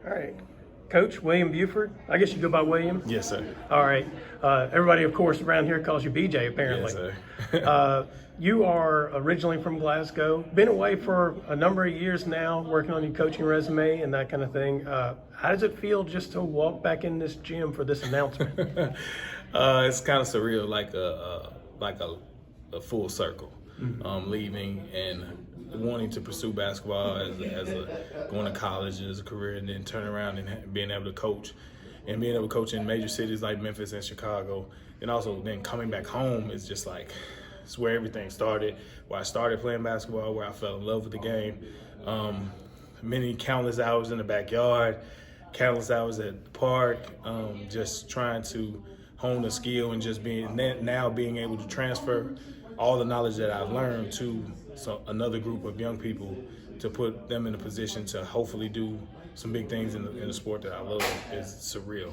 All right. Coach William Buford. I guess you go by William. Yes, sir. All right. Everybody, of course, around here calls you BJ, apparently. Yes, sir. You are originally from Glasgow. Been away for a number of years now, working on your coaching resume and that kind of thing. How does it feel just to walk back in this gym for this announcement? It's kind of surreal, like a full circle. Leaving and wanting to pursue basketball as a going to college as a career, and then turn around and being able to coach, and being able to coach in major cities like Memphis and Chicago, and also then coming back home is just like it's where everything started. Where I started playing basketball, where I fell in love with the game. Many countless hours in the backyard, countless hours at the park, just trying to hone the skill and just being able to transfer all the knowledge that I've learned to another group of young people to put them in a position to hopefully do some big things in the sport that I love is surreal.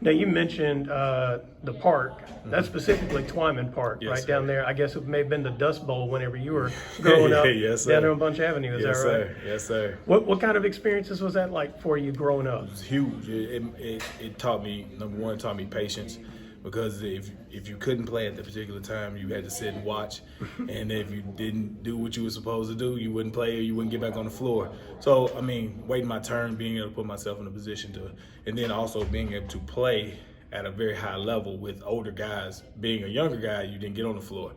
Now, you mentioned the park. That's specifically Twyman Park, Yes, right sir. down there. I guess it may have been the Dust Bowl whenever you were growing up Yes, sir. down there on Bunch Avenue. Is Yes, that right? sir. Yes, sir. What kind of experiences was that like for you growing up? It was huge. It taught me, number one, it taught me patience, because if you couldn't play at the particular time, you had to sit and watch, and if you didn't do what you were supposed to do, you wouldn't play or you wouldn't get back on the floor. So, I mean, waiting my turn, being able to put myself in a position to, and then also being able to play at a very high level with older guys. Being a younger guy, you didn't get on the floor,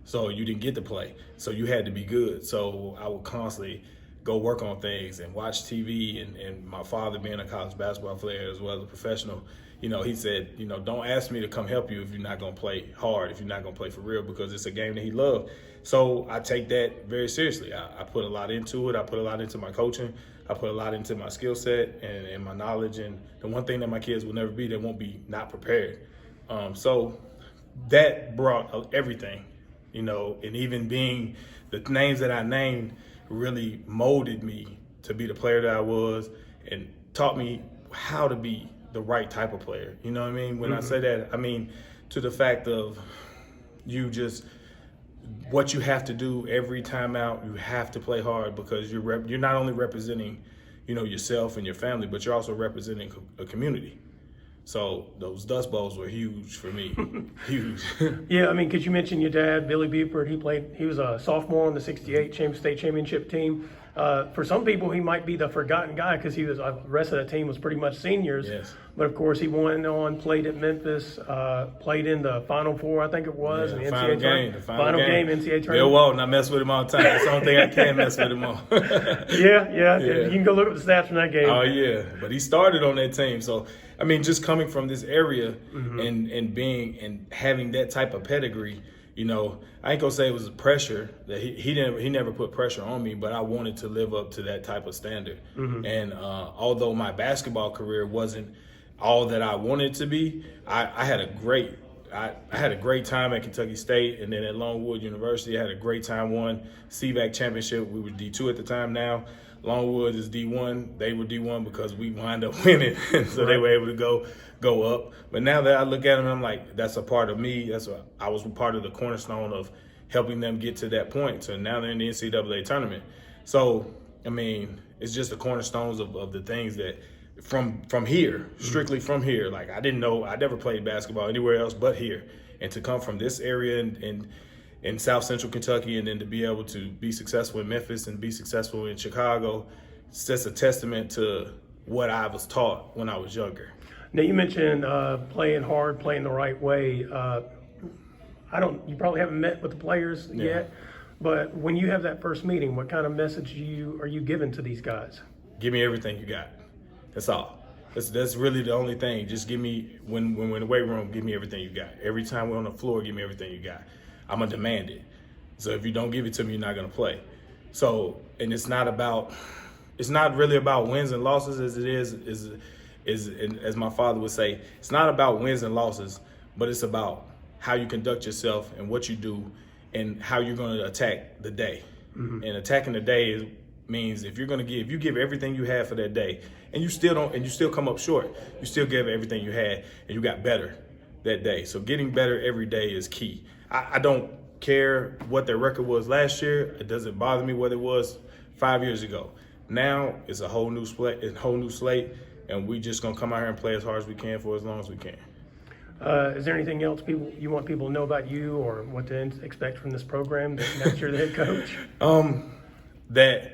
so you didn't get to play. So you had to be good. So I would constantly go work on things and watch TV, and my father being a college basketball player as well as a professional, he said, don't ask me to come help you if you're not going to play hard, if you're not going to play for real, because it's a game that he loved. So I take that very seriously. I put a lot into it. I put a lot into my coaching. I put a lot into my skill set and my knowledge. And the one thing that my kids will never be, they won't be not prepared. So that brought everything, and even being the names that I named really molded me to be the player that I was and taught me how to be the right type of player. You know what I mean? When I say that, I mean to the fact of what you have to do every time out. You have to play hard, because you're not only representing, yourself and your family, but you're also representing a community. So those Dust Bowls were huge for me, huge. Yeah, I mean, because you mentioned your dad, Billy Buford. He was a sophomore on the '68 state championship team. For some people, he might be the forgotten guy because the rest of the team was pretty much seniors. Yes. But of course, he went on, played at Memphis, played in the Final Four, I think it was, in the final NCAA game, tournament. the final game, NCAA tournament. Bill Walton, I mess with him all the time. That's the only thing I can mess with him on. Yeah. You can go look at the stats from that game. Oh yeah, but he started on that team. So I mean, just coming from this area and having that type of pedigree, I ain't gonna say it was a pressure that he never put pressure on me, but I wanted to live up to that type of standard. And although my basketball career wasn't all that I wanted to be, I had a great time at Kentucky State, and then at Longwood University, I had a great time. Won CVAC championship. We were D2 at the time. Now Longwood is D1. They were D1 because we wind up winning, so they were able to go up. But now that I look at them, I'm like, that's a part of me. I was part of the cornerstone of helping them get to that point. So now they're in the NCAA tournament. So I mean, it's just the cornerstones of the things that from here, strictly from here. Like I never played basketball anywhere else but here, and to come from this area in South Central Kentucky, and then to be able to be successful in Memphis and be successful in Chicago, it's just a testament to what I was taught when I was younger. Now, you mentioned playing hard, playing the right way. You probably haven't met with the players yet, but when you have that first meeting, what kind of message are you giving to these guys? Give me everything you got. That's all. That's really the only thing. Just give me, when we're in the weight room, give me everything you got. Every time we're on the floor, give me everything you got. I'm going to demand it. So if you don't give it to me, you're not going to play. So, and it's not really about wins and losses as it is, and as my father would say, it's not about wins and losses, but it's about how you conduct yourself and what you do and how you're going to attack the day. And attacking the day means if you give everything you have for that day, and you still come up short, you still give everything you had, and you got better that day. So getting better every day is key. I don't care what their record was last year. It doesn't bother me what it was 5 years ago. Now it's a whole new slate, and we just gonna come out here and play as hard as we can for as long as we can. Is there anything else you want people to know about you or what to expect from this program now that you're the head coach? That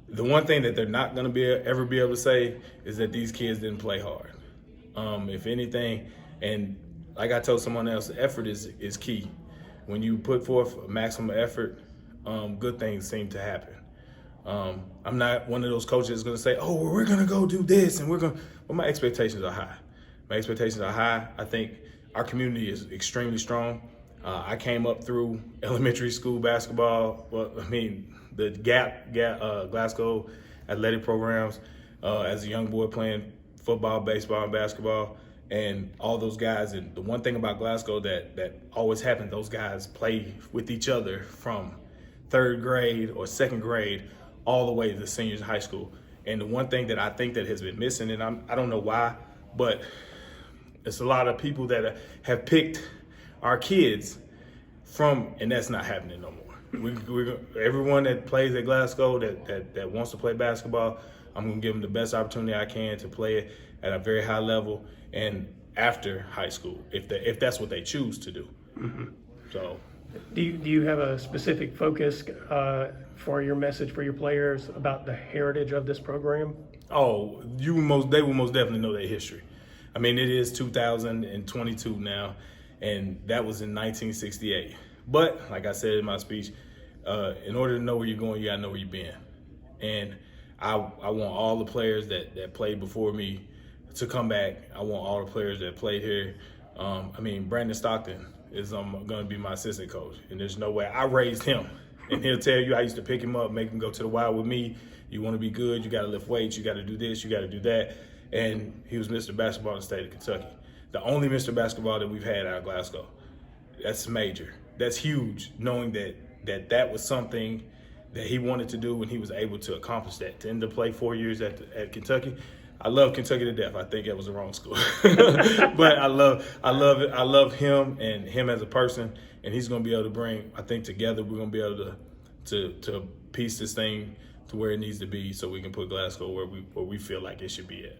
the one thing that they're not going to ever be able to say is that these kids didn't play hard. If anything, and like I told someone else, effort is key. When you put forth a maximum effort, good things seem to happen. I'm not one of those coaches that's going to say, oh, well, we're going to go do this, and well, my expectations are high. My expectations are high. I think our community is extremely strong. I came up through elementary school basketball. Well, I mean, the Glasgow athletic programs as a young boy playing football, baseball, and basketball, and all those guys. And the one thing about Glasgow that always happened, those guys play with each other from third grade or second grade all the way to the seniors in high school. And the one thing that I think that has been missing, and I don't know why, but it's a lot of people that have picked our kids from, and that's not happening no more. Everyone that plays at Glasgow that wants to play basketball, I'm going to give them the best opportunity I can to play it at a very high level and after high school, if that's what they choose to do. Mm-hmm. So, do you have a specific focus for your message for your players about the heritage of this program? Oh, they will most definitely know their history. I mean, it is 2022 now, and that was in 1968. But like I said in my speech, in order to know where you're going, you gotta know where you've been. And I want all the players that played before me to come back. I want all the players that played here. I mean, Brandon Stockton is going to be my assistant coach, and there's no way. I raised him, and he'll tell you I used to pick him up, make him go to the wild with me. You want to be good, you got to lift weights, you got to do this, you got to do that. And he was Mr. Basketball in the state of Kentucky. The only Mr. Basketball that we've had out of Glasgow. That's major. That's huge, knowing that was something that he wanted to do and he was able to accomplish that. To end up play 4 years at Kentucky. I love Kentucky to death. I think that was the wrong school. But I love it. I love him and him as a person, and he's going to be able to bring, I think together we're going to be able to piece this thing to where it needs to be so we can put Glasgow where we feel like it should be at.